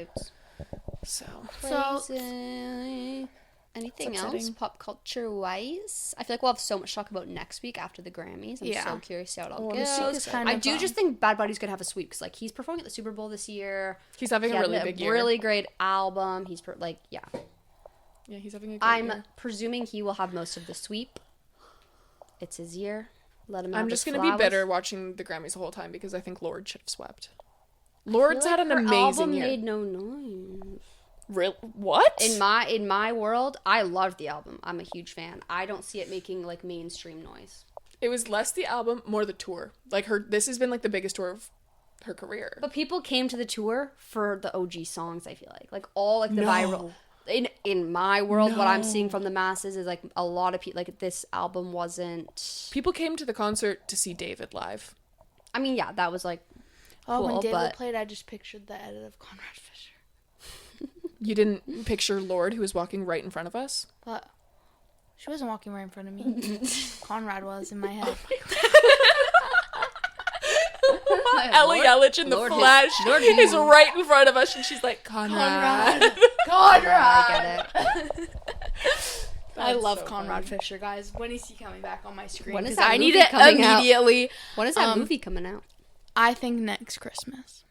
Totes. So Crazy. Anything else upsetting. pop culture wise? I feel like we'll have so much to talk about next week after the Grammys. I'm Yeah. so curious to see how it all this week goes. is kind I of do fun. just think Bad Bunny's gonna have a sweep because like he's performing at the Super Bowl this year. he's having He a had really big year. really great album. He's yeah. Yeah, he's having a good I'm year. presuming he will have most of the sweep. It's his year. Let him. I'm have just his going to be flowers. bitter watching the Grammys the whole time because I think Lorde should have swept. Lorde's I feel had like an her amazing album year. made no noise. Real what? In my world, I loved the album. I'm a huge fan. I don't see it making like mainstream noise. It was less the album, more the tour. Like this has been like the biggest tour of her career. But people came to the tour for the OG songs, I feel like all like the viral. In my world, what I'm seeing from the masses is like a lot of people like this album wasn't. People came to the concert to see David live. I mean, yeah, that was like when cool, David but played, I just pictured the edit of Conrad Fisher. You didn't picture Lorde, who was walking right in front of us? But she wasn't walking right in front of me. Conrad was in my head. Ellie Ellich in the Lorde flesh Lorde is right in front of us, and she's like, Conrad. I get it. I love so Conrad funny. Fisher, guys. When is he coming back on my screen? When is 'Cause that I need movie it coming out? immediately. When is that movie coming out? I think next Christmas.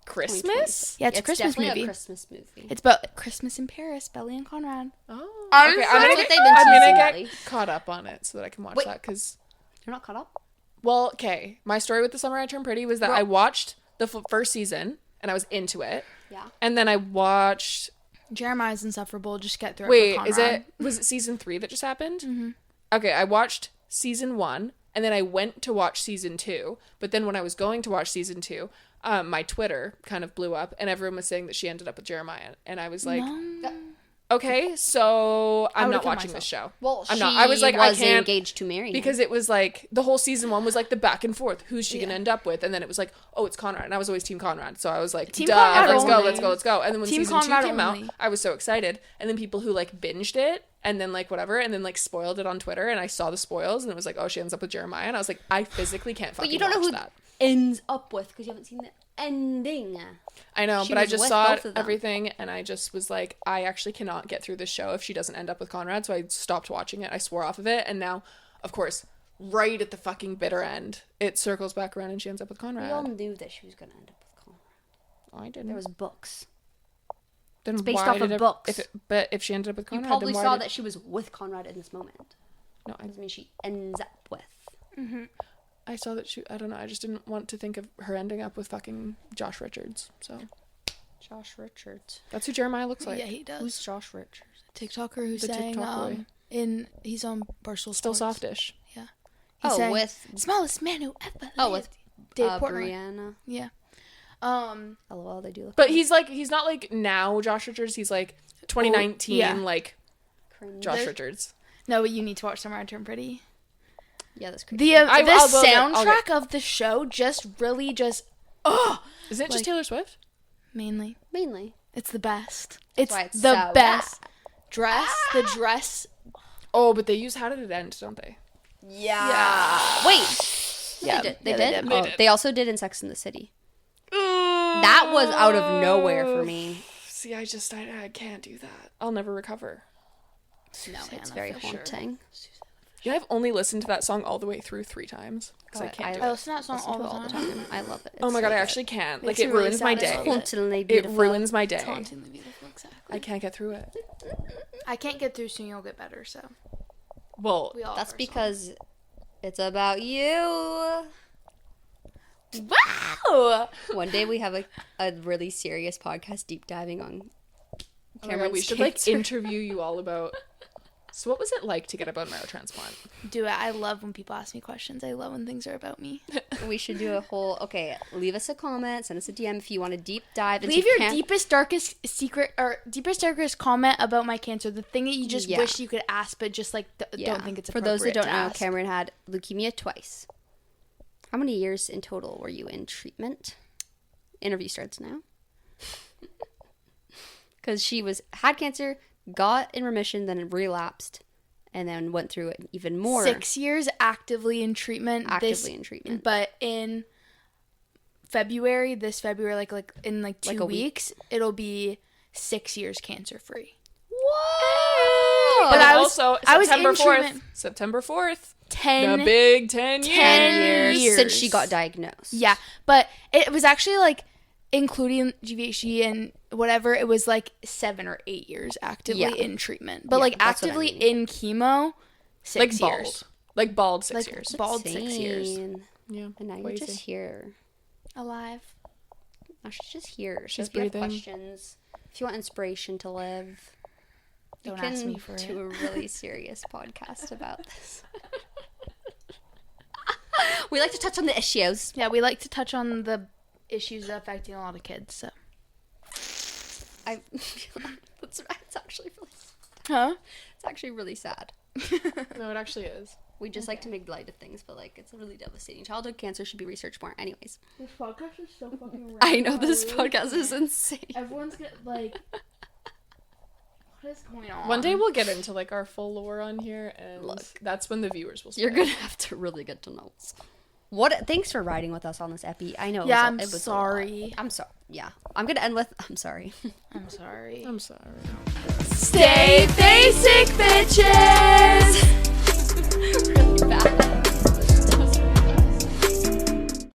Christmas? Yeah, it's a Christmas definitely movie. a Christmas movie. It's about Christmas in Paris, Belly and Conrad. Oh. I'm Okay, so I'm That's gonna what get, they've been I'm gonna teasing get lately. caught up on it so that I can watch Wait. that, because... You're not caught up? Well, okay. My story with The Summer I Turned Pretty was that I watched the first season, and I was into it. Yeah. And then I watched... Jeremiah's insufferable. Just get through it. Wait, for is Conrad. was it season 3 that just happened? Mm-hmm. Okay, I watched season 1, and then I went to watch season 2. But then when I was going to watch season 2, my Twitter kind of blew up, and everyone was saying that she ended up with Jeremiah. And I was like... Okay, so I'm not watching this show. Well, I'm she not. I was like, I can't, engaged to marry him. because it was like the whole season 1 was like the back and forth. Who's she gonna end up with? And then it was like, oh, it's Conrad, and I was always Team Conrad. So I was like, Team duh, Conrad let's go, only. let's go, let's go. And then when Team season 2 Conrad came only. out, I was so excited. And then people who like binged it and then like whatever, and then like spoiled it on Twitter, and I saw the spoils, and it was like, oh, she ends up with Jeremiah, and I was like, I physically can't fucking watch that. But you don't know who that ends up with because you haven't seen the ending. I know, but I just saw it, everything, and I just was like, I actually cannot get through this show if she doesn't end up with Conrad, so I stopped watching it. I swore off of it, and now, of course, right at the fucking bitter end, it circles back around and she ends up with Conrad. We all knew that she was going to end up with Conrad. I didn't. There was books. Then it's based off of books. But if she ended up with Conrad, you probably saw that she was with Conrad in this moment. No, I mean she ends up with. Mm-hmm. I saw that she. I don't know. I just didn't want to think of her ending up with fucking Josh Richards. So. Josh Richards. That's who Jeremiah looks like. Yeah, he does. Who's Josh Richards? TikToker who sang TikTok he's on Barstool Still Sports. Softish. Yeah. With smallest man who ever lived. With Dave Brianna. Yeah. LOL, they do look. But he's not like now Josh Richards. He's like 2019 like cringe. Josh Richards. No, but you need to watch Summer I Turned Pretty. Yeah, that's crazy. The soundtrack of the show just really just Is it just Taylor Swift? Mainly. It's the best. It's the so best. The dress. Oh, but they use How Did It End, don't they? Yeah. Wait. Yeah, they did. They also did in Sex and the City. That was out of nowhere for me. See, I can't do that. I'll never recover. No, it's very haunting. Yeah, I've only listened to that song all the way through 3 times because I can't do it. I listen to that song all the time. I love it. Oh my god, I actually can't. Like, it ruins my day. It ruins my day. Hauntingly beautiful, exactly. I can't get through it. I can't get through Soon You'll Get Better, so. Well, that's because it's about you. Wow! One day we have a really serious podcast deep diving on Cameron's we should cancer. Interview you all about. So what was it like to get a bone marrow transplant? Do it. I love when people ask me questions. I love when things are about me. We should do a whole... Okay, leave us a comment. Send us a DM if you want to deep dive. Leave your deepest, darkest secret or deepest, darkest comment about my cancer. The thing that you just wish you could ask, but just like don't think it's appropriate. For those that don't know, Cameron had leukemia twice. How many years in total were you in treatment? Interview starts now. Because she had cancer, got in remission, then relapsed, and then went through it even more. 6 years actively in treatment. But in February, like in 2 weeks, it'll be 6 years cancer free. Whoa! But I was September in 4th. Treatment. September 4th. 10 the big 10 years since she got diagnosed. Yeah, but it was actually like, including GVHD and whatever, it was like 7 or 8 years actively in treatment. But like actively in chemo, 6 years. Like bald 6 years. Bald 6 years. Yeah. And now you're just here. Alive. Now she's just here. She's breathing. If you have questions, if you want inspiration to live, don't ask me for it. Do a really serious podcast about this. We like to touch on the issues. Yeah, we like to touch on the issues affecting a lot of kids, so. It's actually really sad. Huh? It's actually really sad. No, it actually is. We just like to make light of things, but like it's really devastating. Childhood cancer should be researched more. Anyways. This podcast is so fucking random. I know, this podcast is insane. Everyone's like... What is going on? One day we'll get into like our full lore on here, and that's when the viewers will start. You're gonna have to really get to know us. Thanks for riding with us on this epi. I know. Yeah, it was sorry. I'm sorry. Yeah, I'm gonna end with I'm sorry. I'm sorry. I'm sorry. Stay basic, bitches. Really bad.